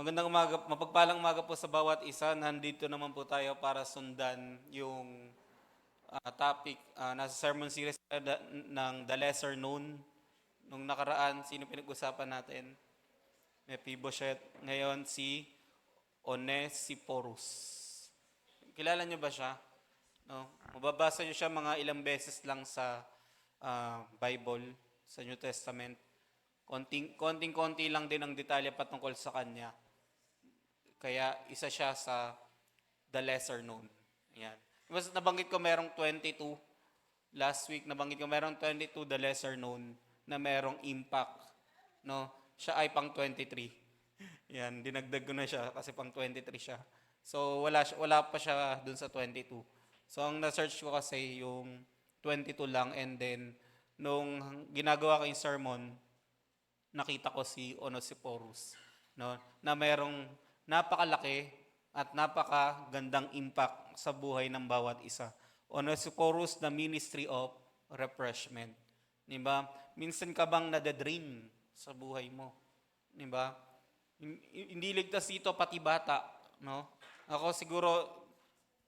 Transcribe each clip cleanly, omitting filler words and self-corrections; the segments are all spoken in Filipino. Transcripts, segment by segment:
Magandang umaga, mapagpalang umaga po sa bawat isa. Nandito naman po tayo para sundan yung topic. Nasa sermon series ng The Lesser Known. Nung nakaraan, sino pinag-usapan natin? Mephibosheth. Ngayon, si Onesiphorus. Kilala niyo ba siya? No? Mababasa niyo siya mga ilang beses lang sa Bible, sa New Testament. Konting-konti lang din ang detalye patungkol sa kanya. Kaya isa siya sa the lesser known. Ayan. Mas nabanggit ko merong 22. Last week nabanggit ko merong 22 the lesser known na merong impact. No? Siya ay pang 23. Yan, dinagdag ko na siya kasi pang 23 siya. So wala pa siya dun sa 22. So ang na-search ko kasi yung 22 lang, and then nung ginagawa ko yung sermon, nakita ko si Onesiphorus, no, na merong napakalaki at napakagandang impact sa buhay ng bawat isa. Onesiphorus, the ministry of refreshment. Di ba? Minsan ka bang nadadrain sa buhay mo? Di ba? Hindi ligtas dito pati bata, no? Ako siguro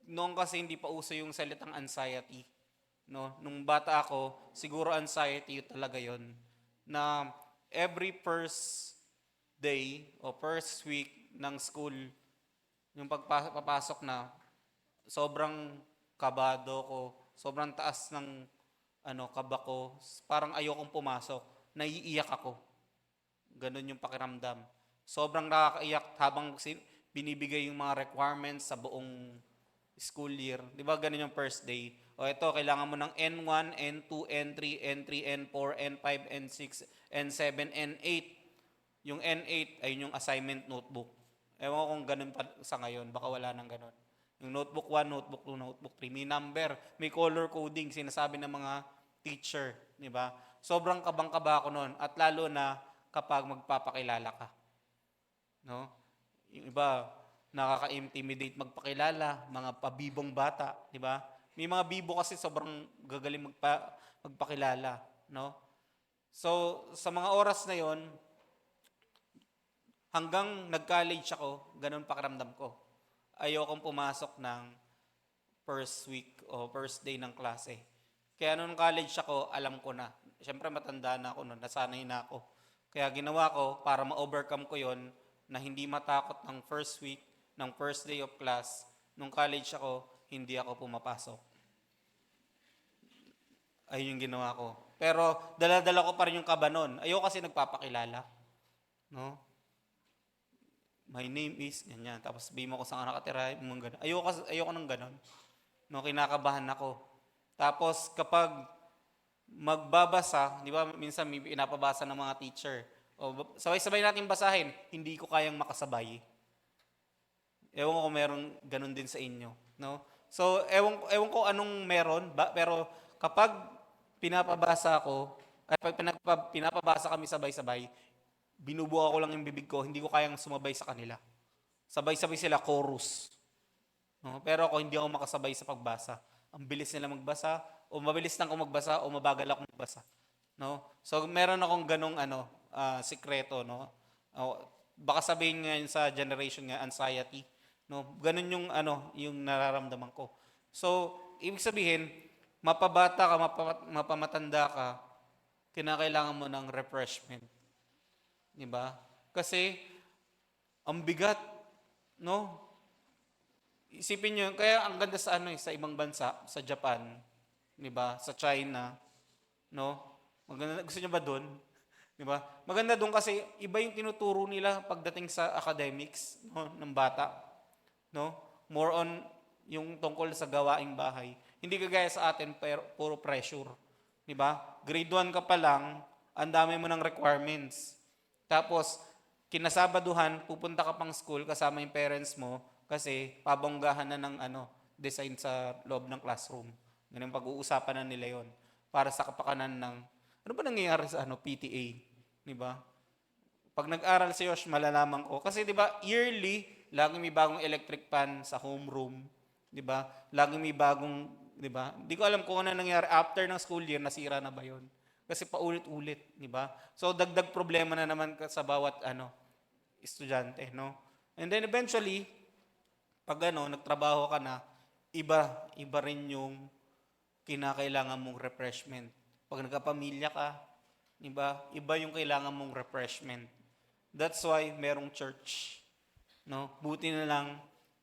noon kasi hindi pa uso yung salitang anxiety, no? Nung bata ako, siguro anxiety talaga 'yon. Na every first day o first week ng school, yung pagpapasok na, sobrang kabado ko, sobrang taas ng kaba ko, parang ayokong pumasok, naiiyak ako. Ganun yung pakiramdam. Sobrang nakakaiyak habang binibigay yung mga requirements sa buong school year. Di ba ganun yung first day? O ito, kailangan mo ng N1, N2, N3, N3, N4, N5, N6, N7, N8. Yung N8 ay yung assignment notebook. Ewan ko kung ganun pa sa ngayon, baka wala nang ganun. Yung notebook 1, notebook 2, notebook 3, may number, may color coding, sinasabi ng mga teacher, di ba? Sobrang kabang-kaba ako noon, at lalo na kapag magpapakilala ka. No? Yung iba, nakaka-intimidate magpakilala, mga pabibong bata, di ba? May mga bibo kasi sobrang gagaling magpakilala, no? So, sa mga oras na 'yon, hanggang nag-college ako, ganun pakiramdam ko. Ayokong pumasok ng first week o first day ng klase. Kaya nung college ako, alam ko na. Siyempre matanda na ako noon, nasanay na ako. Kaya ginawa ko para ma-overcome ko yon, na hindi matakot ng first week, ng first day of class. Nung college ako, hindi ako pumapasok. Ayun yung ginawa ko. Pero dala-dala ko pa rin yung kaba nun. Ayoko kasi nagpapakilala. No? My name is, ganyan. Tapos sabihin mo ko saan ka nakatira, mga ganun. Ayoko ng ganun. No, kinakabahan ako. Tapos kapag magbabasa, di ba, minsan may pinapabasa ng mga teacher. O, sabay-sabay natin basahin, hindi ko kayang makasabay. Ewan ko kung meron ganun din sa inyo. No? So, ewan ko anong meron, pero kapag pinapabasa ako, at pag pinapabasa kami sabay-sabay, binubuo ko lang yung bibig ko, hindi ko kayang sumabay sa kanila. Sabay-sabay sila, chorus. No? Pero ako hindi ako makasabay sa pagbasa. Ang bilis nila magbasa, o mabilis lang ako magbasa, o mabagal ako magbasa. No? So meron akong ganong sikreto, no? Baka sabihin ngayon sa generation nga anxiety, no? Ganon yung yung nararamdaman ko. So ibig sabihin, mapabata ka, mapamatanda ka, kinakailangan mo ng refreshment. 'Di ba? Kasi ang bigat, no? Isipin niyo, kaya ang ganda sa sa ibang bansa, sa Japan, 'di ba? Sa China, no? Maganda, gusto niyo ba doon? 'Di ba? Maganda doon kasi iba yung tinuturo nila pagdating sa academics, no, ng bata, no? More on yung tungkol sa gawaing bahay. Hindi kagaya sa atin, pero puro pressure, 'di ba? Grade 1 ka pa lang, ang dami mo ng requirements. Tapos, kinasabaduhan, pupunta ka pang school kasama yung parents mo kasi pabonggahan na ng design sa loob ng classroom. Ganun pag-uusapan na nila yon para sa kapakanan ng ano ba nangyayari sa PTA, 'di ba? Pag nag-aral si Josh, malalaman ko. Kasi 'di ba, yearly, laging may bagong electric fan sa homeroom, 'di ba? Laging may bagong, 'di ba? Hindi ko alam kung ano nangyari after ng school year, nasira na ba 'yon? Kasi paulit-ulit, 'di ba? So dagdag problema na naman sa bawat estudyante, no? And then eventually, pag nagtrabaho ka na, iba rin yung kinakailangan mong refreshment. Pag nagkapamilya ka, iba yung kailangan mong refreshment. That's why merong church. No? Buti na lang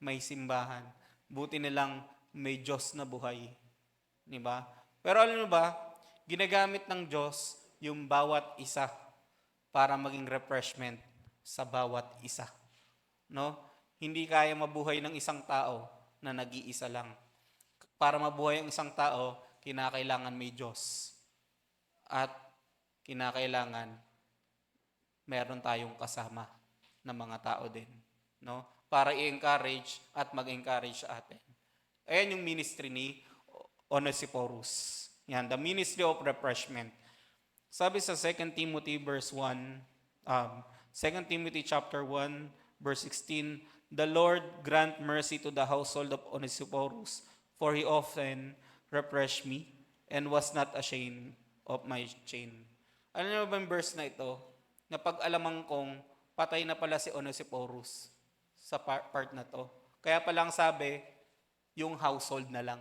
may simbahan. Buti na lang may Diyos na buhay. Pero alam mo ba, ginagamit ng Diyos yung bawat isa para maging refreshment sa bawat isa. No? Hindi kaya mabuhay ng isang tao na nag-iisa lang. Para mabuhay ang isang tao, kinakailangan may Diyos. At kinakailangan meron tayong kasama na mga tao din. No? Para i-encourage at mag-encourage sa atin. Ayan yung ministry ni Onesiphorus. Yan, the ministry of refreshment. Sabi sa 2 Timothy verse 1, 2 Timothy chapter 1, verse 16, the Lord grant mercy to the household of Onesiphorus, for he often refreshed me and was not ashamed of my chain. Ano naman ba yung verse na ito? Na pag-alaman kong patay na pala si Onesiphorus sa part na to. Kaya palang sabi, yung household na lang.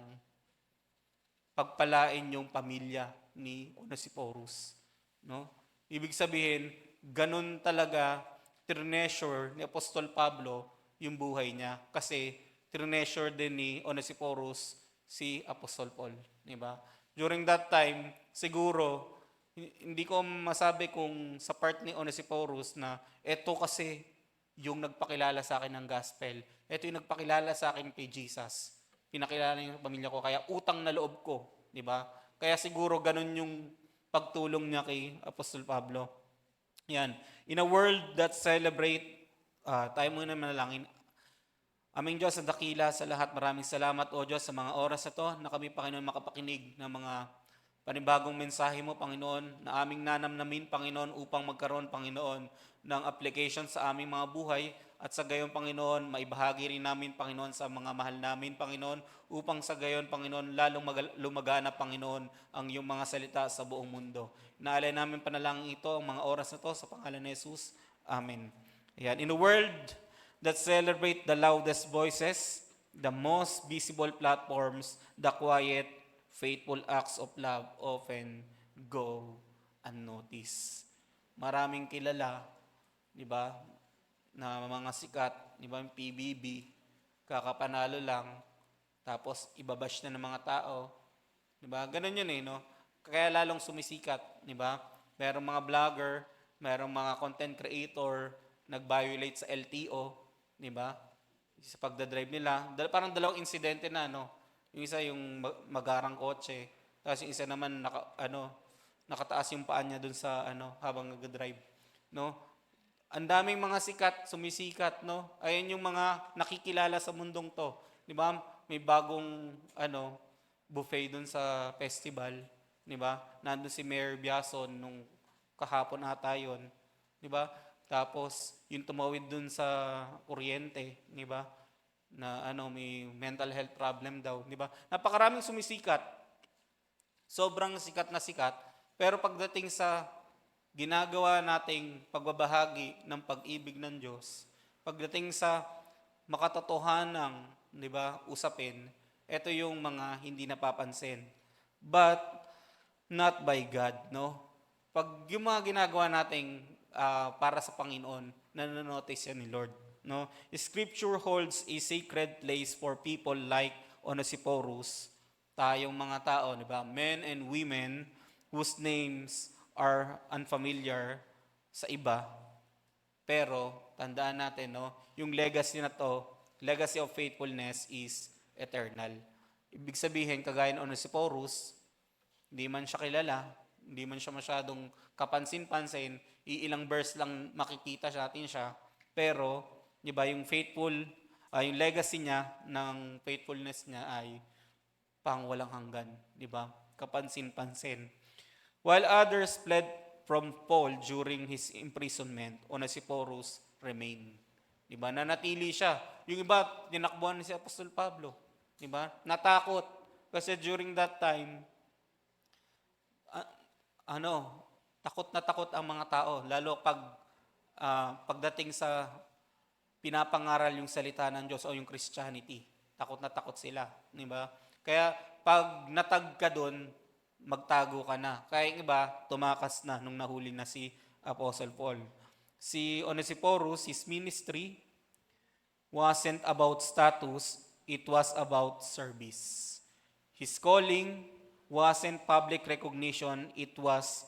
Pagpalain yung pamilya ni Onesiphorus. No? Ibig sabihin, ganun talaga treasure ni Apostol Pablo yung buhay niya. Kasi treasure din ni Onesiphorus si Apostol Paul. Diba? During that time, siguro, hindi ko masabi kung sa part ni Onesiphorus na eto kasi yung nagpakilala sa akin ng gospel. Eto yung nagpakilala sa akin kay Jesus. Pinakilala niya yung pamilya ko, kaya utang na loob ko. Diba? Kaya siguro ganun yung pagtulong niya kay Apostol Pablo. Yan. In a world that celebrate, tayo muna manalangin. Aming Diyos, ang dakila sa lahat, maraming salamat o Diyos sa mga oras na to na kami, Panginoon, makapakinig ng mga panibagong mensahe mo, Panginoon, na aming nanamnamin, Panginoon, upang magkaroon, Panginoon, ng application sa aming mga buhay at sa gayon, Panginoon, maibahagi rin namin, Panginoon, sa mga mahal namin, Panginoon, upang sa gayon, Panginoon, lalong lumagana, Panginoon, ang iyong mga salita sa buong mundo. Inaalay namin panalangin ito, ang mga oras na to, sa pangalan ni Jesus. Amen. Ayan. In a world that celebrate the loudest voices, the most visible platforms, the quiet, faithful acts of love often go unnoticed. Maraming kilala, di ba, na mga sikat, di ba, yung PBB, kakapanalo lang, tapos ibabash na ng mga tao, di ba? Ganun yun no? Kaya lalong sumisikat, di ba? Merong mga vlogger, merong mga content creator, nag-violate sa LTO, di ba? Sa pagdadrive nila, parang dalawang insidente na, Yung isa yung magarang kotse, tapos yung isa naman nakataas yung paa niya dun sa habang nag-drive, no? Ang daming mga sumisikat, no? Ayun yung mga nakikilala sa mundong to, 'di ba? May bagong buffet dun sa festival, 'di ba? Nandun si Mayor Biason nung kahapon ata 'yon, 'di ba? Tapos yung tumawid dun sa kuryente, 'di ba? Na may mental health problem daw, 'di ba? Napakaraming sumisikat. Sobrang sikat na sikat, pero pagdating sa ginagawa nating pagbabahagi ng pag-ibig ng Diyos, pagdating sa makatotohanang, 'di ba, usapin, ito yung mga hindi napapansin. But not by God, no? Pag yung mga ginagawa nating para sa Panginoon, nanonotice yan ni Lord. No? Scripture holds a sacred place for people like Onesiphorus, tayong mga tao, di ba? Men and women whose names are unfamiliar sa iba. Pero tandaan natin, yung legacy na to, legacy of faithfulness is eternal. Ibig sabihin, kagaya ng Onesiphorus, hindi man siya kilala, hindi man siya masyadong kapansin-pansin, iilang verse lang makikita natin siya, pero di ba, yung yung legacy niya ng faithfulness niya ay pangwalang hanggan, di ba? Kapansin-pansin. While others fled from Paul during his imprisonment, Onesiphorus remained. Di ba? Nanatili siya. Yung iba, tinakbuhan si Apostol Pablo. Di ba? Natakot. Kasi during that time, takot na takot ang mga tao. Lalo pagdating sa pinapangaral yung salita ng Diyos o yung Christianity. Takot na takot sila, di ba? Kaya pag natag ka doon, magtago ka na. Kaya yung iba, tumakas na nung nahuli na si Apostle Paul. Si Onesiphorus, his ministry wasn't about status, it was about service. His calling wasn't public recognition, it was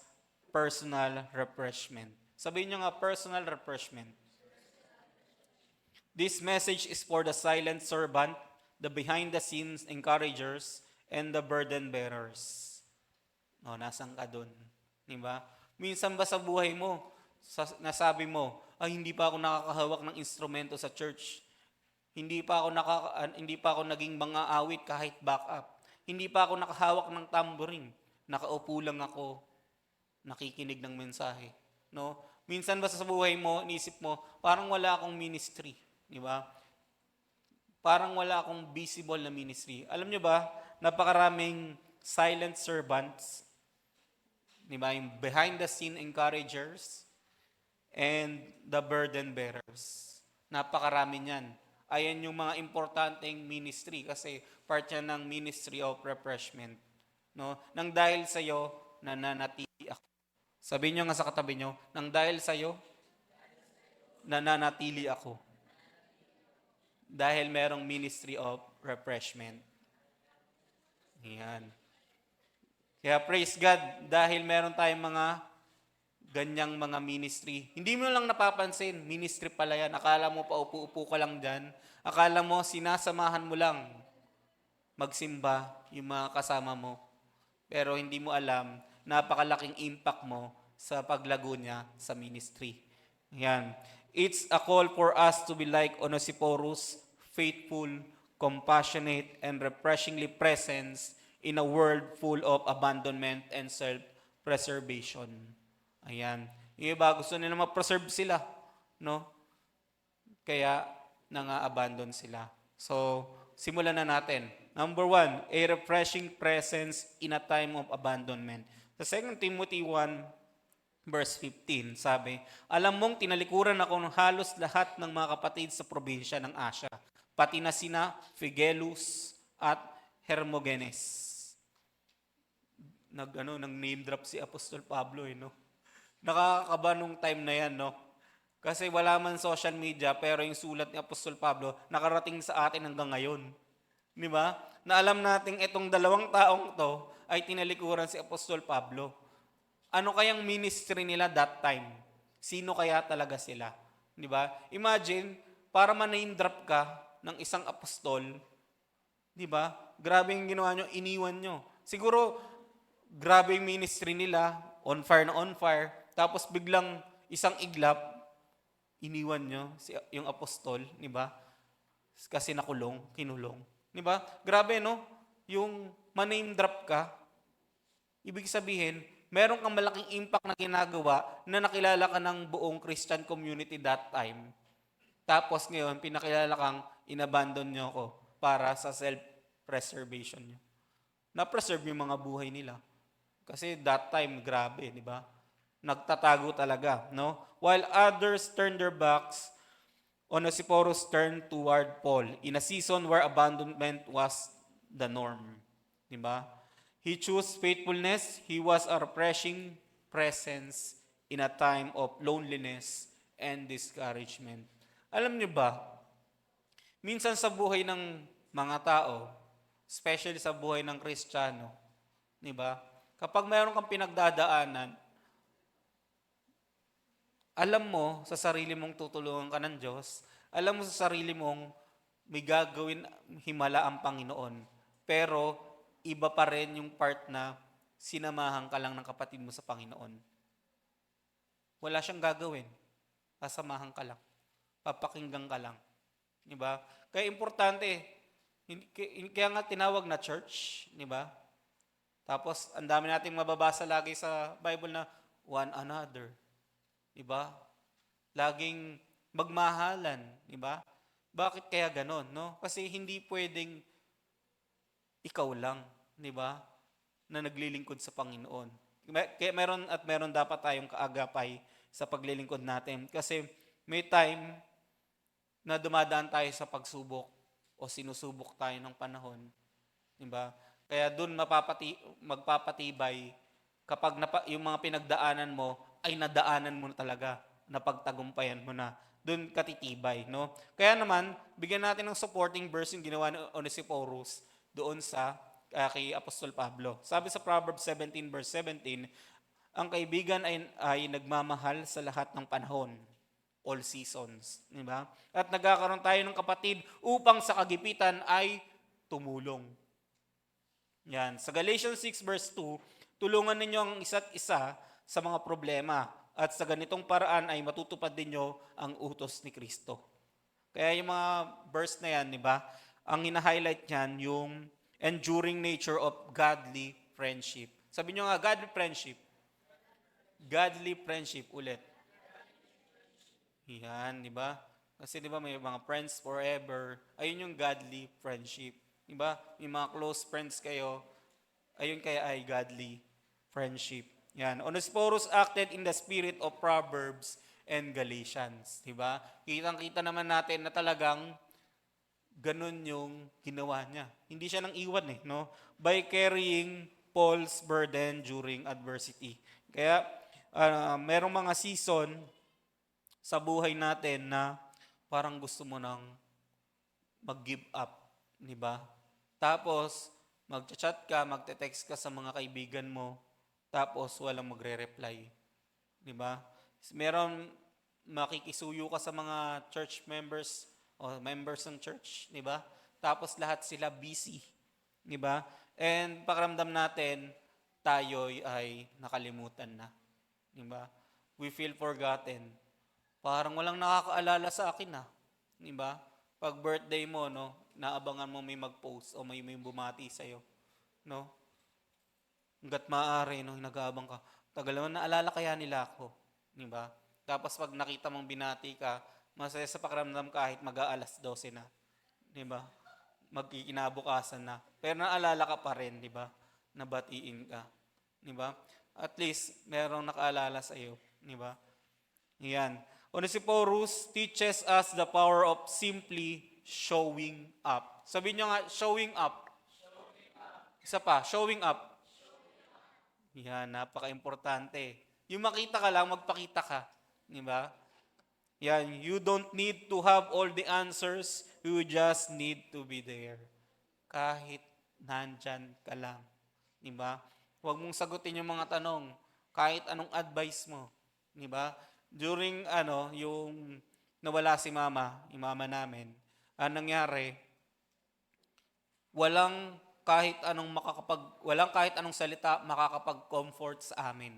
personal refreshment. Sabihin nyo nga, personal refreshment. This message is for the silent servant, the behind-the-scenes encouragers, and the burden bearers. No, nasan ka dun? Diba? Minsan ba sa buhay mo, nasabi mo, ay hindi pa ako nakakahawak ng instrumento sa church. Hindi pa ako naging mga awit kahit backup. Hindi pa ako nakahawak ng tambourine. Nakaupo lang ako, nakikinig ng mensahe. No? Minsan ba sa buhay mo, iniisip mo, parang wala akong ministry. Di ba? Parang wala akong visible na ministry. Alam nyo ba, napakaraming silent servants, di ba? Yung behind the scene encouragers and the burden bearers. Napakarami niyan. Ayan yung mga importanteng ministry kasi part yan ng ministry of refreshment. No? Nang dahil sa'yo, nananatili ako. Sabihin nyo nga sa katabi nyo, nang dahil sa'yo, nananatili ako. Dahil merong ministry of refreshment. Yan. Kaya praise God, dahil meron tayong mga ganyang mga ministry. Hindi mo lang napapansin, ministry pala yan. Akala mo paupo-upo ka lang dyan. Akala mo sinasamahan mo lang magsimba yung mga kasama mo. Pero hindi mo alam, napakalaking impact mo sa paglago niya sa ministry. Yan. It's a call for us to be like Onesiphorus, faithful, compassionate, and refreshingly present in a world full of abandonment and self-preservation. Ayan. Yung iba, gusto nila ma-preserve sila. No? Kaya, nanga-abandon sila. So, simulan na natin. Number 1, a refreshing presence in a time of abandonment. Sa 2 Timothy 1, verse 15, sabi, alam mong tinalikuran ako ng halos lahat ng mga kapatid sa probinsya ng Asia, pati na sina Phygelus at Hermogenes. Nang name drop si Apostol Pablo, no? Nakakakaba nung time na yan, no? Kasi wala man social media, pero yung sulat ni Apostol Pablo, nakarating sa atin hanggang ngayon. Di ba? Na alam natin itong 2 taong to ay tinalikuran si Apostol Pablo. Ano kayang ministry nila that time? Sino kaya talaga sila? Di ba? Imagine, para ma-name drop ka ng isang apostol, di ba? Grabe yung ginawa nyo, iniwan nyo. Siguro, grabe yung ministry nila, on fire na on fire, tapos biglang isang iglap, iniwan nyo yung apostol, di ba? Kasi kinulong. Di ba? Grabe, no? Yung ma-name drop ka, ibig sabihin, meron kang malaking impact na ginagawa na nakilala ka ng buong Christian community that time. Tapos ngayon, pinakilala kang inabandon nyo ko para sa self-preservation nyo. Na-preserve yung mga buhay nila. Kasi that time, grabe, di ba? Nagtatago talaga, no? While others turned their backs, Onesiphorus turned toward Paul in a season where abandonment was the norm. Di ba? He chose faithfulness. He was a refreshing presence in a time of loneliness and discouragement. Alam niyo ba, minsan sa buhay ng mga tao, especially sa buhay ng Kristiyano, di ba? Kapag mayroon kang pinagdadaanan, alam mo sa sarili mong tutulungan ka ng Diyos, alam mo sa sarili mong may gagawin himala ang Panginoon, pero iba pa rin yung part na sinamahan ka lang ng kapatid mo sa Panginoon. Wala siyang gagawin. Sasamahan ka lang. Papakinggan ka lang. Diba? Kaya importante, kaya nga tinawag na church, diba? Tapos, ang dami nating mababasa lagi sa Bible na one another. Diba? Laging magmahalan. Diba? Bakit kaya ganon? No? Kasi hindi pwedeng ikaw lang, di ba, na naglilingkod sa Panginoon. Kaya meron dapat tayong kaagapay sa paglilingkod natin. Kasi may time na dumadaan tayo sa pagsubok o sinusubok tayo ng panahon, di ba? Kaya doon magpapatibay kapag yung mga pinagdaanan mo ay nadaanan mo na talaga, napagtagumpayan mo na. Doon katitibay, no? Kaya naman, bigyan natin ng supporting verse yung ginawa ni Onesiphorus doon sa kay Apostol Pablo. Sabi sa Proverbs 17 verse 17, ang kaibigan ay nagmamahal sa lahat ng panahon, all seasons, di ba? At nagkakaroon tayo ng kapatid upang sa kagipitan ay tumulong. Yan. Sa Galatians 6 verse 2, tulungan ninyo ang isa't isa sa mga problema at sa ganitong paraan ay matutupad ninyo ang utos ni Kristo. Kaya yung mga verse na yan, di ba? Ang hina-highlight niyan yung enduring nature of godly friendship. Sabi nyo nga, godly friendship. Godly friendship ulit. Yan, di ba? Kasi di ba may mga friends forever. Ayun yung godly friendship. Di ba? May mga close friends kayo. Ayun kaya ay godly friendship. Yan. Onesiphorus acted in the spirit of Proverbs and Galatians. Di ba? Kitang-kita naman natin na talagang ganun yung ginawa niya. Hindi siya nang iwan no? By carrying Paul's burden during adversity. Kaya, merong mga season sa buhay natin na parang gusto mo nang mag-give up, di ba? Tapos, mag-chat ka, magte-text ka sa mga kaibigan mo, tapos walang magre-reply. Di ba? Meron makikisuyo ka sa mga church members o members ng church, di ba? Tapos lahat sila busy, di ba? And pakiramdam natin, tayo ay nakalimutan na. Di ba? We feel forgotten. Parang walang nakakaalala sa akin di ba? Pag birthday mo, no, naabangan mo may mag-post o may bumati sa'yo, no? Hanggat maaari, no, nag-aabang ka. Tagal naman, naalala kaya nila ako, di ba? Tapos pag nakita mong binati ka, masaya sa pakiramdam kahit mag-aalas 12 na, di ba? Magkikinabukasan na. Pero naalala ka pa rin, di ba? Nabatiin ka, di ba? At least, merong nakaalala sa iyo, di ba? Yan. Onesiphorus teaches us the power of simply showing up. Sabihin nyo nga, showing up. Isa pa, showing up. Yan, napaka-importante. Yung makita ka lang, magpakita ka. Di ba? Yan, you don't need to have all the answers. You just need to be there. Kahit nandyan ka lang. Di ba? Huwag mong sagutin yung mga tanong. Kahit anong advice mo. Di ba? During, yung nawala si mama, yung mama namin, anong nangyari? Walang kahit anong salita makakapag-comfort sa amin,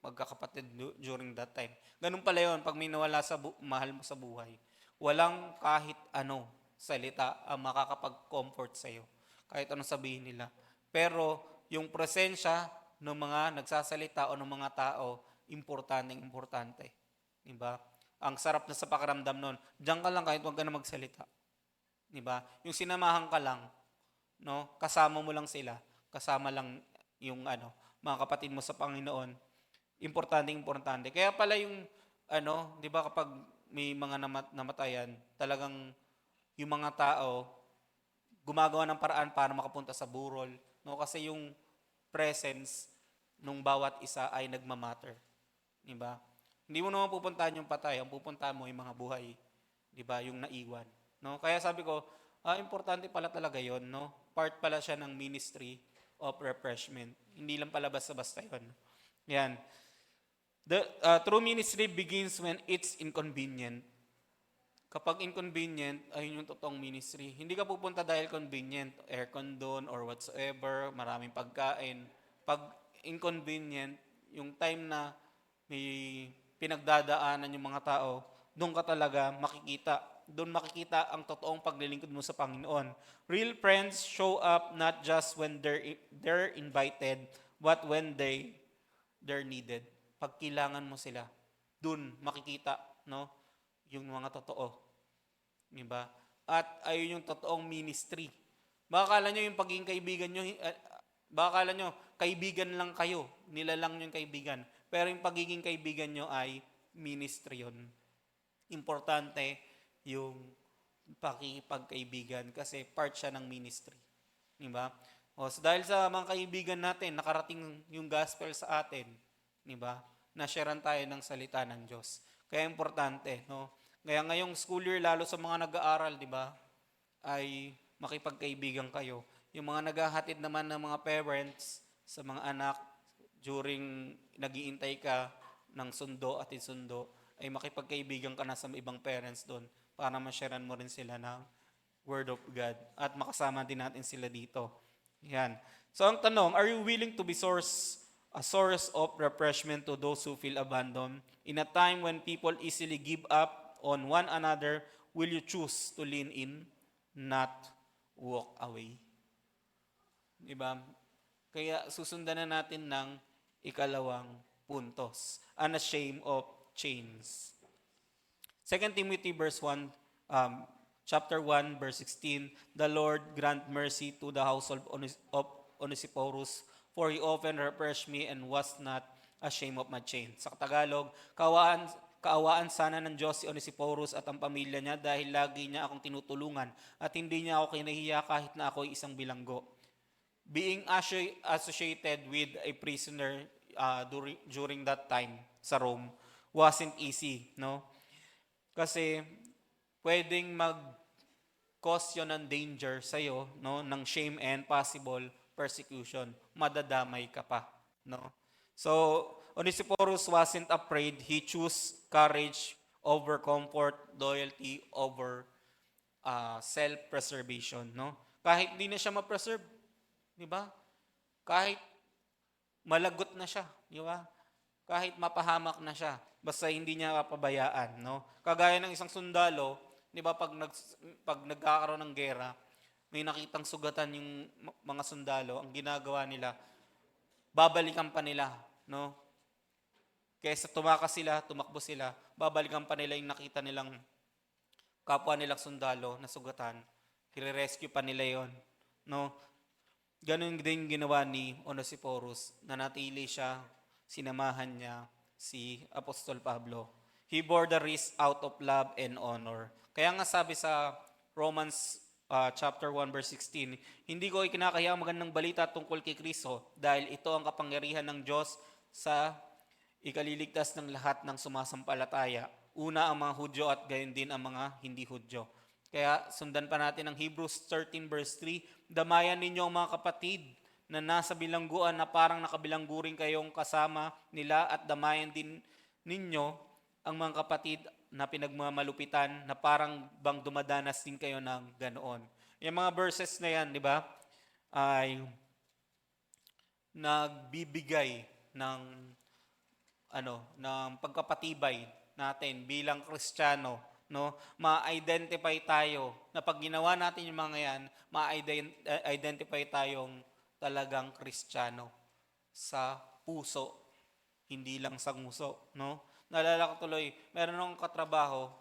magkakapatid during that time. Ganun pala yun, pag may nawala mahal mo sa buhay, walang kahit ano salita ang makakapag-comfort sa'yo. Kahit anong sabihin nila. Pero yung presensya ng mga nagsasalita o ng mga tao, importante. Diba? Ang sarap na sa pakiramdam nun. Diyan ka lang kahit huwag ka na magsalita. Diba? Yung sinamahan ka lang, no? Kasama mo lang sila. Kasama lang yung mga kapatid mo sa Panginoon. Importante. Kaya pala yung di ba kapag may mga namatayan, talagang yung mga tao gumagawa ng paraan para makapunta sa burol, no? Kasi yung presence nung bawat isa ay nagmamatter. Di ba? Hindi mo naman pupuntahan yung patay, ang pupuntahan mo yung mga buhay, di ba? Yung naiwan, no? Kaya sabi ko, importante pala talaga 'yon, no? Part pala siya ng ministry of refreshment. Hindi lang pala basta-basta 'yon. Yan. The true ministry begins when it's inconvenient. Kapag inconvenient, ayun yung totoong ministry. Hindi ka pupunta dahil convenient, aircon doon or whatsoever, maraming pagkain. Pag inconvenient, yung time na may pinagdadaanan yung mga tao, doon ka talaga makikita. Doon makikita ang totoong paglilingkod mo sa Panginoon. Real friends show up not just when they're invited, but when they're needed. Pag kailangan mo sila, doon makikita, no, yung mga totoo. Diba? At ayun yung totoong ministry. Baka kala nyo yung pagiging kaibigan nyo, baka kala nyo, kaibigan lang kayo, nilalang nyo yung kaibigan. Pero yung pagiging kaibigan nyo ay ministry yun. Importante yung pakikipagkaibigan kasi part siya ng ministry. Di ba? O, so dahil sa mga kaibigan natin, nakarating yung gospel sa atin, di ba? Na-sharean tayo ng salita ng Diyos. Kaya importante, no? Kaya ngayong school year, lalo sa mga nag-aaral, di ba? Ay makipagkaibigan kayo. Yung mga naghahatid naman ng mga parents sa mga anak during nagiintay ka ng sundo at insundo, ay makipagkaibigan ka na sa ibang parents doon para ma-sharean mo rin sila ng Word of God at makasama din natin sila dito. Yan. So ang tanong, are you willing to be a source of refreshment to those who feel abandoned? In a time when people easily give up on one another, will you choose to lean in, not walk away? Diba? Kaya susundan na natin ng ikalawang puntos. Unashamed of chains. 2 Timothy verse 1, chapter 1, verse 16, the Lord grant mercy to the household of Onesiphorus, for he often refreshed me and was not ashamed of my chains. Sa Tagalog, kaawaan sana ng Diyos si Onesiphorus at ang pamilya niya dahil lagi niya akong tinutulungan at hindi niya ako kinahiya kahit na ako ay isang bilanggo. Being associated with a prisoner during that time sa Rome wasn't easy, no? Kasi pwedeng mag-cause yun ng danger sa'yo, no? Ng shame and possible persecution. Madadamay ka pa, no? So, Onesiphorus wasn't afraid. He chose courage over comfort, loyalty over self-preservation, no? Kahit di na siya ma-preserve, di ba? Kahit malagot na siya, di ba? Kahit mapahamak na siya, basta hindi niya papabayaan, no? Kagaya ng isang sundalo, 'di ba, pag nagkakaroon ng gera, may nakitang sugatan yung mga sundalo, ang ginagawa nila, babalikan pa nila, no? Kaysa tumakas sila, tumakbo sila, babalikan pa nila yung nakita nilang kapwa nilang sundalo na sugatan. Kire-rescue pa nila 'yon, no? Ganun din ginawa ni Onesiphorus, nanatili siya, sinamahan niya si Apostol Pablo. He bore the risk out of love and honor. Kaya nga sabi sa Romans chapter 1 verse 16, hindi ko ikinakaya ang magandang balita tungkol kay Kristo dahil ito ang kapangyarihan ng Diyos sa ikaliligtas ng lahat ng sumasampalataya. Una ang mga Hudyo at gayon din ang mga hindi Hudyo. Kaya sundan pa natin ang Hebrews 13 verse 3, damayan ninyo ang mga kapatid na nasa bilangguan na parang nakabilanggo rin kayong kasama nila at damayan din ninyo ang mga kapatid na pinagmamalupitan na parang bang dumadanas din kayo ng ganoon. Yung mga verses na yan, di ba, ay nagbibigay ng ng pagkapatibay natin bilang Kristiyano, no? Ma-identify tayo na pag ginawa natin yung mga yan, ma-identify tayong talagang Kristiyano sa puso, hindi lang sa nguso, no? Naalala ko tuloy, meron akong katrabaho,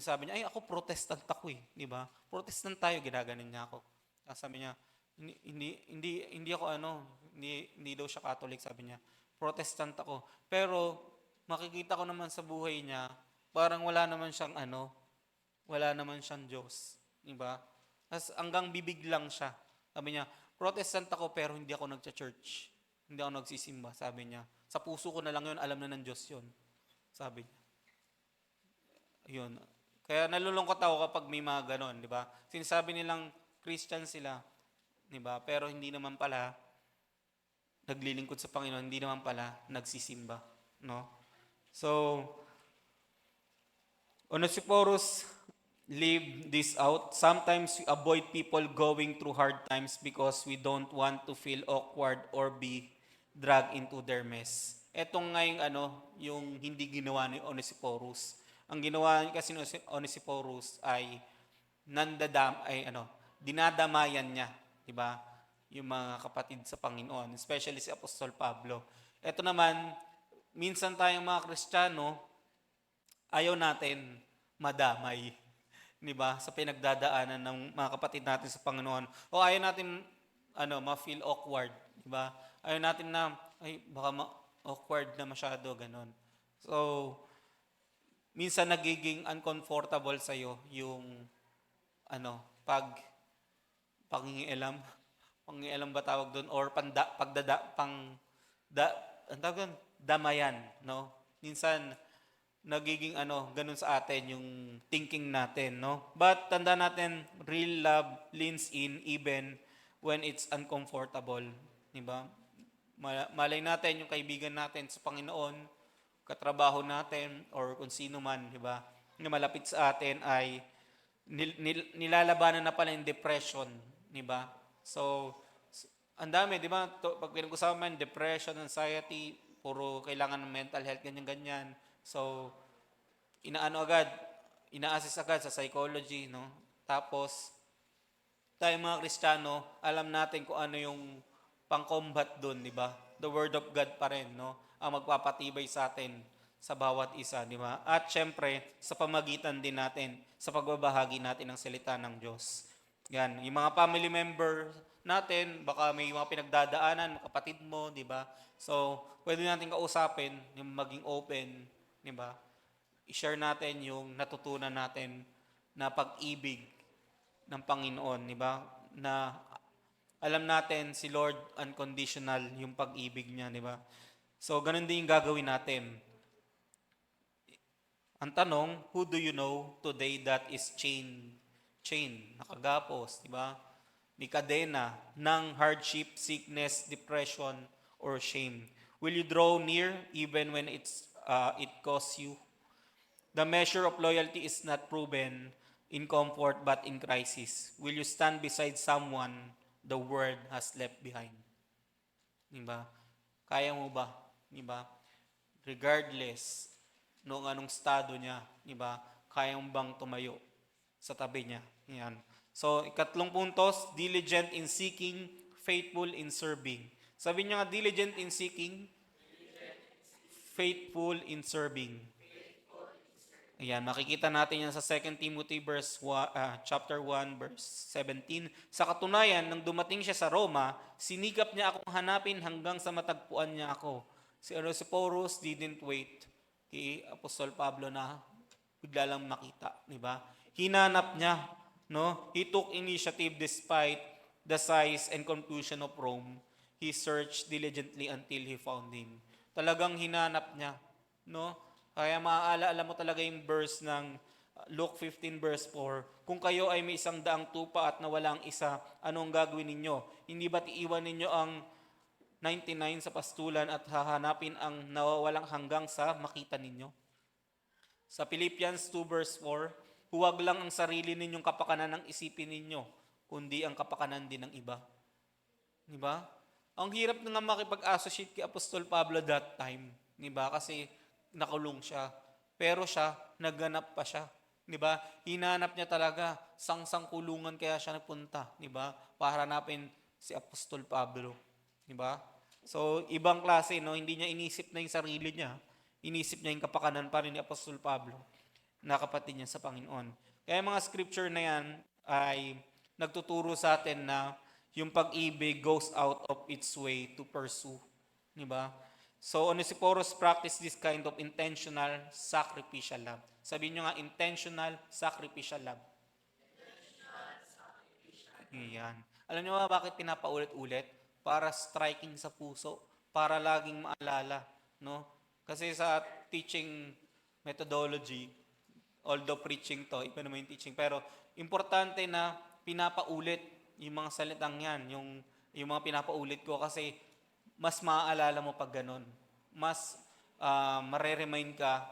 sabi niya, ay ako protestant ako eh, di ba? Protestant tayo, ginaganin niya ako. Sabi niya, hindi ako hindi daw siya Catholic, sabi niya. Protestant ako. Pero makikita ko naman sa buhay niya, parang wala naman siyang Diyos, di ba? Hanggang bibig lang siya. Sabi niya, Protestant ako pero hindi ako nagcha-church. Hindi ako nagsisimba, sabi niya. Sa puso ko na lang 'yon, alam na ng Diyos 'yon. Sabi niya. 'Yun. Kaya nalulungkot ako kapag may mga ganon, di ba? Sinasabi nilang Christian sila, di ba? Pero hindi naman pala naglilingkod sa Panginoon, hindi naman pala nagsisimba, no? So, Onesiphorus live this out. Sometimes we avoid people going through hard times because we don't want to feel awkward or be dragged into their mess. Etong ngayong yung hindi ginawa ni Onesiphorus. Ang ginawa kasi ni Onesiphorus ay dinadamayan niya, di ba? Yung mga kapatid sa Panginoon, especially si Apostol Pablo. Ito naman, minsan tayong mga Kristiyano, ayaw natin madamay, di ba? Sa pinagdadaanan ng mga kapatid natin sa Panginoon. O ayaw natin ma-feel awkward, di ba? Ayaw natin na baka awkward na masyado, ganon. So, minsan nagiging uncomfortable sa'yo yung pag pangingialam, pangingialam ba tawag doon or ang tawag doon, damayan, no? Minsan nagiging ganun sa atin yung thinking natin, no? But tanda natin, real love leans in even when it's uncomfortable, di ba? Malay natin yung kaibigan natin sa Panginoon, katrabaho natin, or kung sino man, di ba? Na malapit sa atin ay nilalabanan na pala yung depression, di ba? So, ang dami, di ba? Pag pinag-usapan, depression, anxiety, puro kailangan ng mental health, ganyan-ganyan. So, ina-assess agad sa psychology, no? Tapos, tayo mga Kristiyano, alam natin kung ano yung pang-combat doon, di ba? The Word of God pa rin, no? Ang magpapatibay sa atin sa bawat isa, di ba? At syempre, sa pamagitan din natin, sa pagbabahagi natin ng salita ng Diyos. Yan, yung mga family member natin, baka may mga pinagdadaanan, mga kapatid mo, di ba? So, pwede natin kausapin, yung maging open, di ba? I-share natin yung natutunan natin na pag-ibig ng Panginoon, di ba? Na alam natin si Lord unconditional yung pag-ibig niya, di ba? So, ganun din yung gagawin natin. Ang tanong, who do you know today that is nakagapos, di ba? May kadena ng hardship, sickness, depression, or shame. Will you draw near even when it costs you? The measure of loyalty is not proven in comfort but in crisis. Will you stand beside someone the world has left behind? Diba? Kaya mo ba? Diba? Regardless noong anong estado niya, diba? Kaya mo bang tumayo sa tabi niya? Yan. So, ikatlong puntos, diligent in seeking, faithful in serving. Sabi niyo nga, diligent in seeking, faithful in serving. Ayan, makikita natin yan sa 2 Timothy chapter 1, verse 17. Sa katunayan, nang dumating siya sa Roma, sinikap niya akong hanapin hanggang sa matagpuan niya ako. Si Onesiphorus didn't wait kay Apostol Pablo na bigla lang makita, di ba? Hinanap niya, no? He took initiative despite the size and confusion of Rome. He searched diligently until he found him. Talagang hinanap niya, no? Kaya maaala mo talaga yung verse ng Luke 15 verse 4. Kung kayo ay may 100 tupa at nawala ang isa, ano ang gagawin ninyo? Hindi ba't iiwan ninyo ang 99 sa pastulan at hahanapin ang nawawalang hanggang sa makita ninyo? Sa Philippians 2 verse 4, huwag lang ang sarili ninyong kapakanan ang isipin ninyo, kundi ang kapakanan din ng iba. Di ba? Ang hirap na nga makipag-associate kay Apostol Pablo that time. Di ba? Kasi nakulong siya. Pero siya, nagganap pa siya. Di ba? Hinanap niya talaga. Sangsang kulungan kaya siya nagpunta. Di ba? Para hanapin si Apostol Pablo. Di ba? So, ibang klase, no? Hindi niya inisip na yung sarili niya. Inisip niya yung kapakanan pa rin ni Apostol Pablo na kapatid niya sa Panginoon. Kaya mga scripture na yan ay nagtuturo sa atin na yung pag-ibig goes out of its way to pursue. Di ba? So, Onesiphorus practice this kind of intentional, sacrificial love. Sabihin nyo nga, intentional, sacrificial love. Yan. Alam nyo ba bakit pinapaulit-ulit? Para striking sa puso, para laging maalala. No? Kasi sa teaching methodology, although preaching to, iba naman yung teaching, pero importante na pinapaulit yung mga salitang yan, yung mga pinapaulit ko kasi mas maaalala mo pag ganun. Mas mareremind ka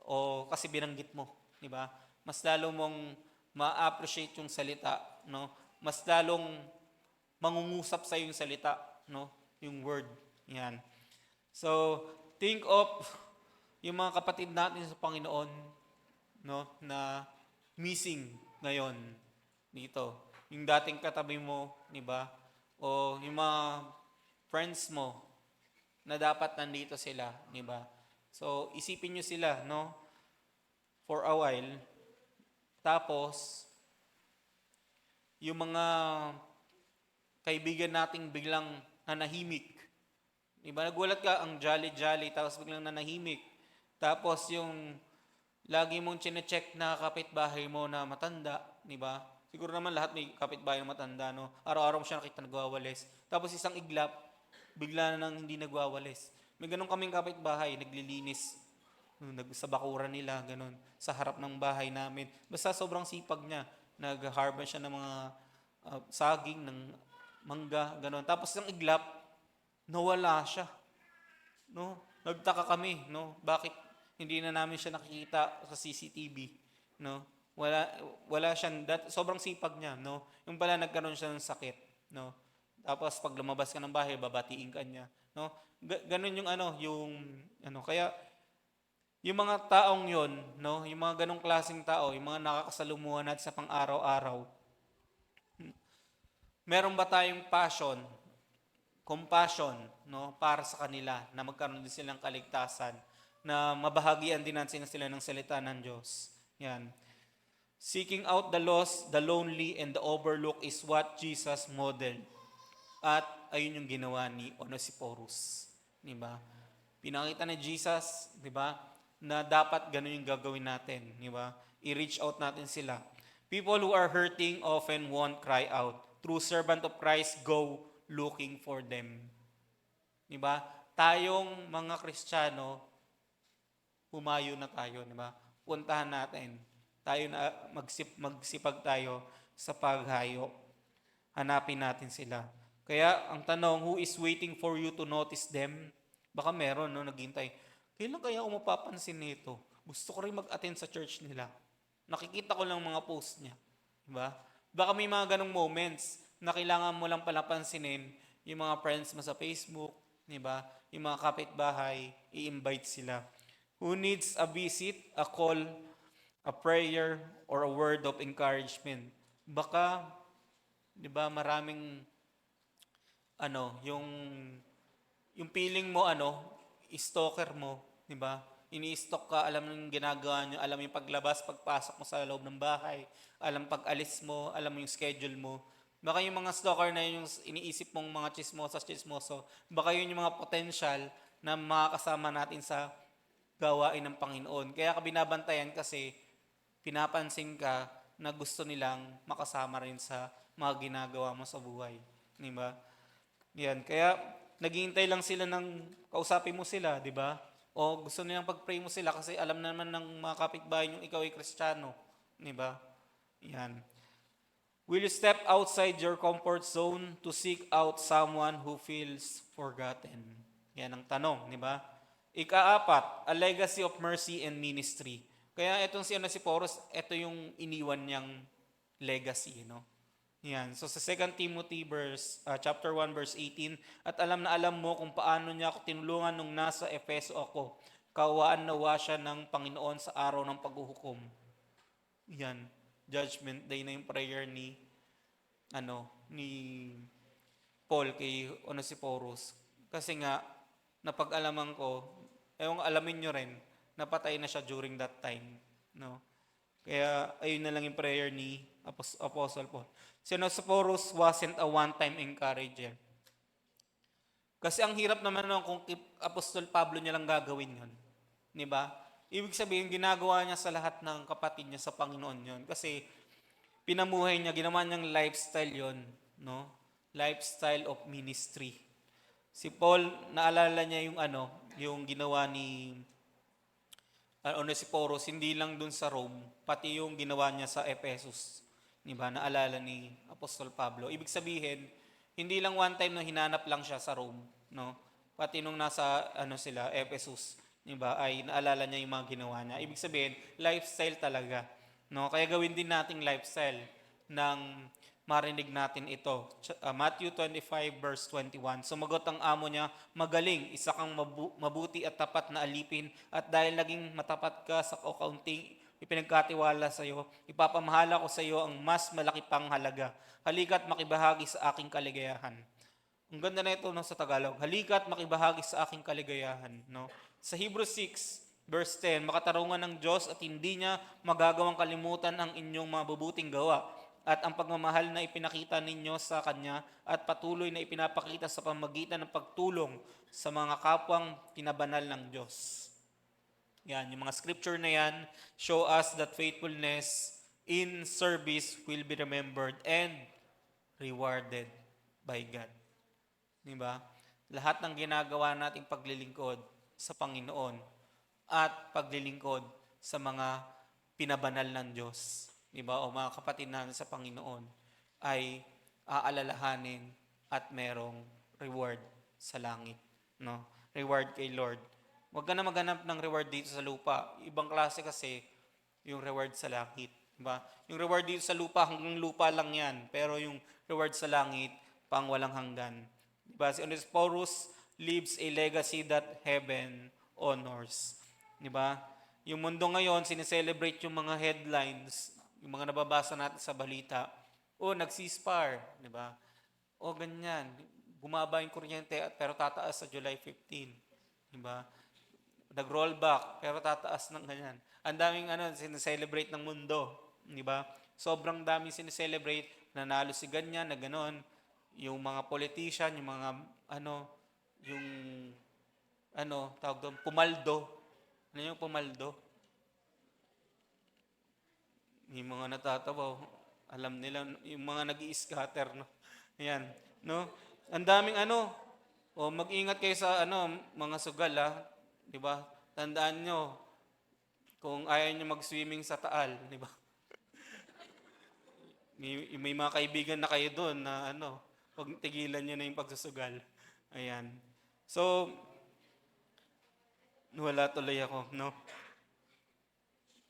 o kasi binanggit mo, di ba? Mas lalo mong ma-appreciate yung salita, no? Mas lalong mangungusap sa yung salita, no? Yung word. Yan. So, think of yung mga kapatid natin sa Panginoon, no, na missing ngayon dito. Yung dating katabi mo, di ba? O yung mga friends mo na dapat nandito sila, di ba? So, isipin nyo sila, no? For a while. Tapos, yung mga kaibigan nating biglang nanahimik. Di ba? Nagulat ka, ang jolly-jolly, tapos biglang nanahimik. Tapos yung lagi mong chine-check na kapitbahay mo na matanda, di ba? Siguro naman lahat may kapitbahay na matanda, no? Araw-araw mo siya nakita nagwawalis. Tapos isang iglap, bigla na nang hindi nagwawalis. May ganun kaming kapitbahay, naglilinis. Sa bakuran nila, ganun. Sa harap ng bahay namin. Basta sobrang sipag niya. Nag-harvest siya ng mga saging, ng mangga, ganun. Tapos isang iglap, nawala siya. No? Nagtaka kami, no? Bakit hindi na namin siya nakikita sa CCTV, no? Wala wala siyang sobrang sipag niya, no? Yung pala nagkaroon siya ng sakit, no? Tapos pag lumabas ka ng bahay, babatiin ka niya, no? Ganun yung kaya yung mga taong yon, no? Yung mga ganong klaseng tao, yung mga nakakasalumuhan natin sa pang-araw-araw, meron ba tayong compassion, no, para sa kanila na magkaroon din silang kaligtasan, na mabahagian din natin sila ng salita ng Diyos. Yan. Seeking out the lost, the lonely, and the overlooked is what Jesus modeled. At ayun yung ginawa ni Onesiphorus. Diba? Pinakita ni Jesus, diba, na dapat ganun yung gagawin natin. Diba? I-reach out natin sila. People who are hurting often won't cry out. True servant of Christ, go looking for them. Diba? Tayong mga Kristiyano, humayo na tayo, diba? Puntahan natin. Tayo na magsipag tayo sa paghayo. Hanapin natin sila. Kaya ang tanong, who is waiting for you to notice them? Baka meron, no, naghintay. Kailan kaya ako mapapansin nito? Gusto ko rin mag-attend sa church nila. Nakikita ko lang mga post niya. Diba? Baka may mga ganong moments na kailangan mo lang pala pansinin yung mga friends mo sa Facebook, diba? Yung mga kapitbahay, i-invite sila. Who needs a visit, a call, a prayer, or a word of encouragement? Baka, diba, maraming, yung feeling mo, stalker mo, diba? Ini-stalk ka, alam yung ginagawa nyo, alam yung paglabas, pagpasok mo sa loob ng bahay, alam pag-alis mo, alam mo yung schedule mo. Baka yung mga stalker na yun, yung iniisip mong mga chismoso, baka yun yung mga potential na makakasama natin sa gawain ng Panginoon. Kaya ka binabantayan kasi pinapansin ka na gusto nilang makasama rin sa mga ginagawa mo sa buhay. Di ba? Yan. Kaya naghihintay lang sila ng kausapin mo sila, di ba? O gusto nilang pag-pray mo sila kasi alam naman ng mga kapitbahay yung ikaw ay Kristiyano. Di ba? Yan. Will you step outside your comfort zone to seek out someone who feels forgotten? Yan ang tanong, di ba? Ika-apat, a legacy of mercy and ministry. Kaya itong si Onesiphorus, ito yung iniwan niyang legacy, no? Yan. So sa 2 Timothy chapter 1 verse 18, at alam na alam mo kung paano niya ako tinulungan nung nasa Efeso ako. Kawaan nawa siya ng Panginoon sa araw ng paghuhukom. Yan. Judgment day na yung prayer ni Paul kay Onesiphorus. Kasi nga napag-alaman ko, alamin nyo rin, napatay na siya during that time, no? Kaya ayun na lang yung prayer ni Apostle Paul. Si Onesiphorus wasn't a one-time encourager. Kasi ang hirap naman kung Apostol Pablo niya lang gagawin yun. Di ba? Ibig sabihin, ginagawa niya sa lahat ng kapatid niya sa Panginoon yon. Kasi pinamuhay niya, ginawa niyang lifestyle yon, no? Lifestyle of ministry. Si Paul, naalala niya yung ginawa ni Onesiphorus, hindi lang dun sa Rome, pati yung ginawa niya sa Ephesus. Di ba? Naalala ni Apostol Pablo. Ibig sabihin, hindi lang one time na hinanap lang siya sa Rome, no? Pati nung nasa Ephesus, diba, ay naalala niya yung mga ginawa niya. Ibig sabihin, lifestyle talaga. No? Kaya gawin din nating lifestyle nang marinig natin ito. Matthew 25 verse 21. Sumagot ang amo niya, magaling, isa kang mabuti at tapat na alipin, at dahil naging matapat ka sa kaunting ipinagkatiwala sa iyo, ipapamahala ko sa iyo ang mas malaki pang halaga. Halika't makibahagi sa aking kaligayahan. Ang ganda na ito sa Tagalog. Halika't makibahagi sa aking kaligayahan. No? Sa Hebrews 6, verse 10, makatarungan ng Diyos at hindi niya magagawang kalimutan ang inyong mabubuting gawa at ang pagmamahal na ipinakita ninyo sa Kanya at patuloy na ipinapakita sa pamagitan ng pagtulong sa mga kapwang tinabanal ng Diyos. Yan, yung mga scripture na yan show us that faithfulness in service will be remembered and rewarded by God. Di ba? Lahat ng ginagawa nating paglilingkod sa Panginoon at paglilingkod sa mga pinabanal ng Diyos, di ba? O mga kapatid natin sa Panginoon ay aalalahanin at merong reward sa langit, no? Reward kay Lord. Huwag ka na maghanap ng reward dito sa lupa. Ibang klase kasi yung reward sa langit, di ba? Yung reward dito sa lupa, hanggang lupa lang yan. Pero yung reward sa langit, pang walang hanggan. Di ba? Si Onesiphorus leaves a legacy that heaven honors. Di ba? Yung mundo ngayon, sineselebrate yung mga headlines, yung mga nababasa natin sa balita. O, nag-ceasefire, di ba? O, ganyan. Bumaba yung kuryente pero tataas sa July 15. Di ba? Nag-rollback pero tataas ng ganyan. Ang daming sineselebrate ng mundo. Di ba? Sobrang daming sineselebrate. Nanalo si ganyan na ganon. Yung mga politician, yung mga yung tawag doon, pumaldo. Ano yung pumaldo? Yung mga natatawa, alam nila, yung mga nag-i-scatter, no? Ayan, no? Ang daming mag-ingat kayo sa mga sugal, ha? 'Di ba? Tandaan nyo, kung ayaw nyo mag-swimming sa Taal, 'di ba? May mga kaibigan na kayo doon na pag tigilan nyo na yung pagsusugal. Ayan. So, wala tuloy ako, no?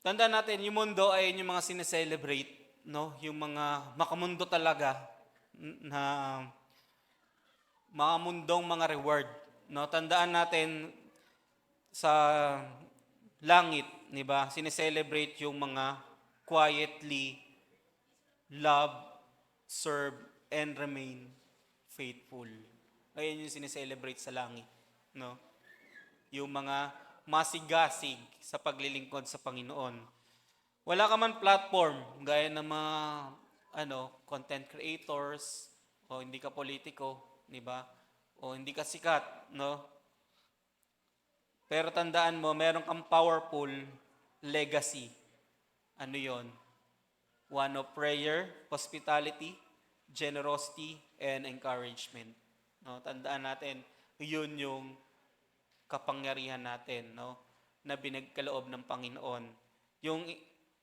Tandaan natin, yung mundo ay yung mga sineselebrate, no? Yung mga makamundo talaga na mga mundong mga reward, no? Tandaan natin sa langit, di ba? Sineselebrate yung mga quietly love, serve, and remain faithful. Ayan yung sineselebrate sa langit, no? Yung mga masigasig sa paglilingkod sa Panginoon. Wala ka man platform, gaya ng mga content creators, o hindi ka politiko, di ba? O hindi ka sikat, no? Pero tandaan mo, meron kang powerful legacy. Ano yon? One of prayer, hospitality, generosity, and encouragement. No, tandaan natin, yun yung kapangyarihan natin, no, na binagkaloob ng Panginoon. Yung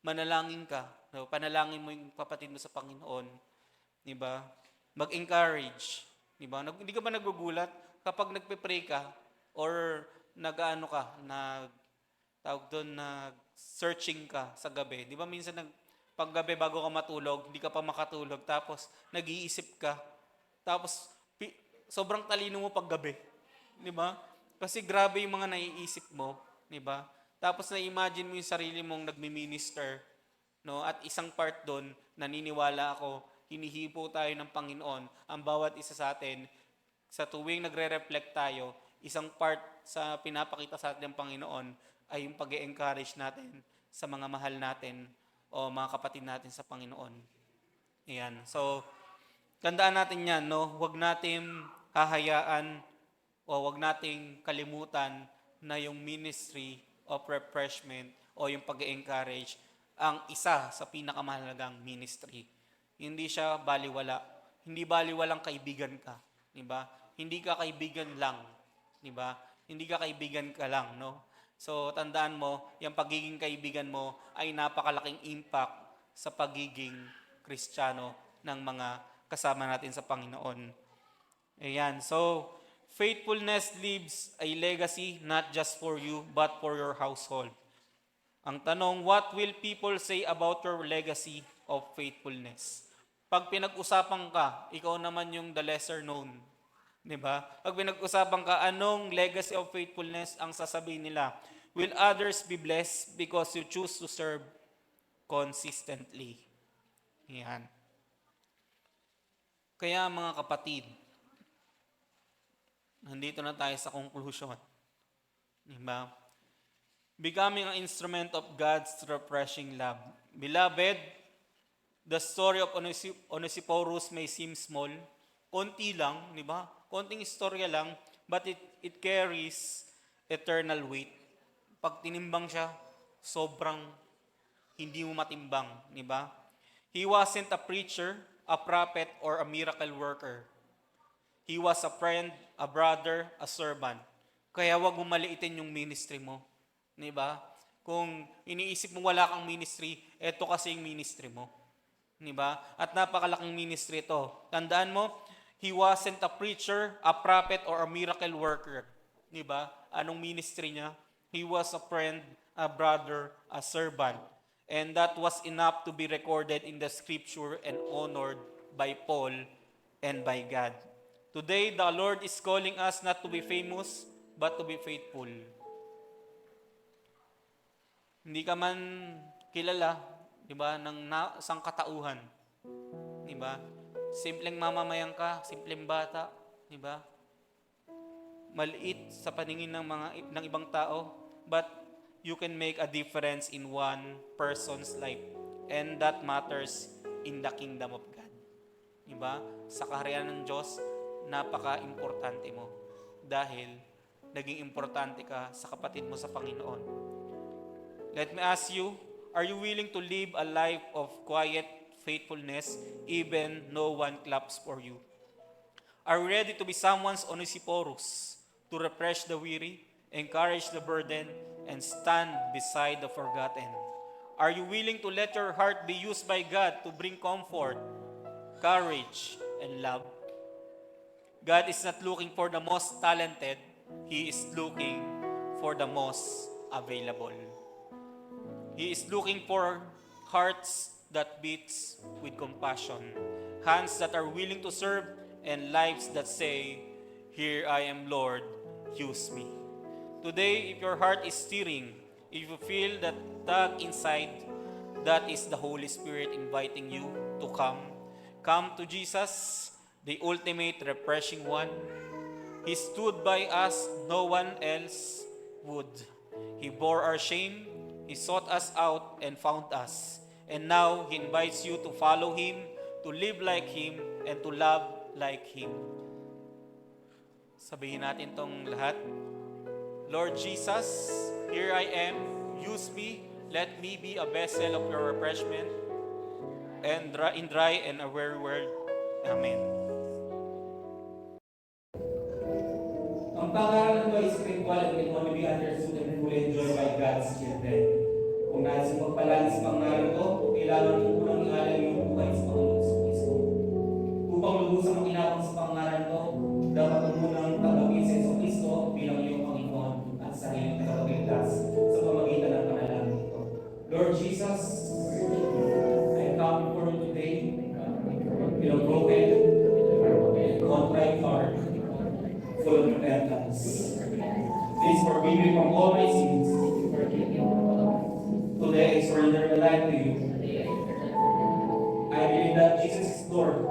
manalangin ka, no, panalangin mo yung kapatid mo sa Panginoon, di ba? Mag-encourage, di ba? Hindi ka ba nagugulat kapag nagpe-pray ka or tawag doon, nag-searching ka sa gabi. Di ba minsan paggabi bago ka matulog, hindi ka pa makatulog, tapos nag-iisip ka, tapos sobrang talino mo paggabi. Di ba? Kasi grabe yung mga naiisip mo, di ba? Tapos na-imagine mo yung sarili mong nagmi-minister, no? At isang part doon, naniniwala ako, hinihipo tayo ng Panginoon, ang bawat isa sa atin, sa tuwing nagre-reflect tayo, isang part sa pinapakita sa atin ng Panginoon ay yung pag-encourage natin sa mga mahal natin o mga kapatid natin sa Panginoon. Ayan. So, tandaan natin yan, no? Huwag natin hahayaan o huwag nating kalimutan na yung ministry of refreshment o yung pag-encourage ang isa sa pinakamahalagang ministry. Hindi siya baliwala. Hindi baliwalang kaibigan ka, di ba? Hindi ka kaibigan lang, di ba? Hindi ka kaibigan ka lang, no? So, tandaan mo, yung pagiging kaibigan mo ay napakalaking impact sa pagiging Kristiyano ng mga kasama natin sa Panginoon. Ayan. So, faithfulness leaves a legacy not just for you, but for your household. Ang tanong, what will people say about your legacy of faithfulness? Pag pinag-usapan ka, ikaw naman yung the lesser known. Diba? Pag pinag-usapan ka, anong legacy of faithfulness ang sasabihin nila? Will others be blessed because you choose to serve consistently? Yan. Kaya mga kapatid, nandito na tayo sa conclusion. Diba? Becoming an instrument of God's refreshing love. Beloved, the story of Onesiphorus may seem small. Konti lang, di ba? Konting istorya lang, but it carries eternal weight. pag tinimbang siya, sobrang hindi mo matimbang, di ba? He wasn't a preacher, a prophet, or a miracle worker. He was a friend, a brother, a servant. Kaya wag mo maliitin yung ministry mo. Di ba? Kung iniisip mo wala kang ministry, eto kasi yung ministry mo. Di ba? At napakalaking ministry ito. Tandaan mo, he wasn't a preacher, a prophet, or a miracle worker. Di ba? Anong ministry niya? He was a friend, a brother, a servant. And that was enough to be recorded in the scripture and honored by Paul and by God. Today, the Lord is calling us not to be famous, but to be faithful. Hindi ka man kilala, di ba, ng sangkatauhan. Di ba? Simpleng mamamayan ka, simpleng bata, di ba? Maliit sa paningin ng ibang tao, but you can make a difference in one person's life. And that matters in the kingdom of God. Di ba? Sa kaharian ng Diyos, napaka-importante mo. Dahil naging importante ka sa kapatid mo sa Panginoon. Let me ask you, are you willing to live a life of quiet faithfulness even no one claps for you? Are you ready to be someone's Onesiphorus, to refresh the weary, encourage the burden, and stand beside the forgotten? Are you willing to let your heart be used by God to bring comfort, courage, and love? God is not looking for the most talented, He is looking for the most available. He is looking for hearts that beats with compassion, hands that are willing to serve, and lives that say, "Here I am, Lord, use me." Today, if your heart is stirring, if you feel that tug inside, that is the Holy Spirit inviting you to come. Come to Jesus, the ultimate refreshing one. He stood by us, no one else would. He bore our shame, He sought us out and found us. And now, He invites you to follow Him, to live like Him, and to love like Him. Sabihin natin tong lahat. Lord Jesus, here I am, use me, let me be a vessel of your refreshment, and in dry and a weary world. Amen. Ang pangalan ko ay spiritual and can only be understood and fully enjoyed by God's children. Kung nais mong magpalagi sa pangalan ko, kailangan mo unang ihalay yung buhay sa Panginoon sa Kristo. Upang lubusang makinabang sa pangalan ko, dapat mo munang tanggapin si Yesu Kristo bilang iyong Panginoon at sariling tagapagligtas sa pamamagitan ng panalangin ito. Lord Jesus, I come before you today with a broken and contrite heart, full of repentance. Please forgive me from all my sins. Today I surrender my life to you. I believe that Jesus is Lord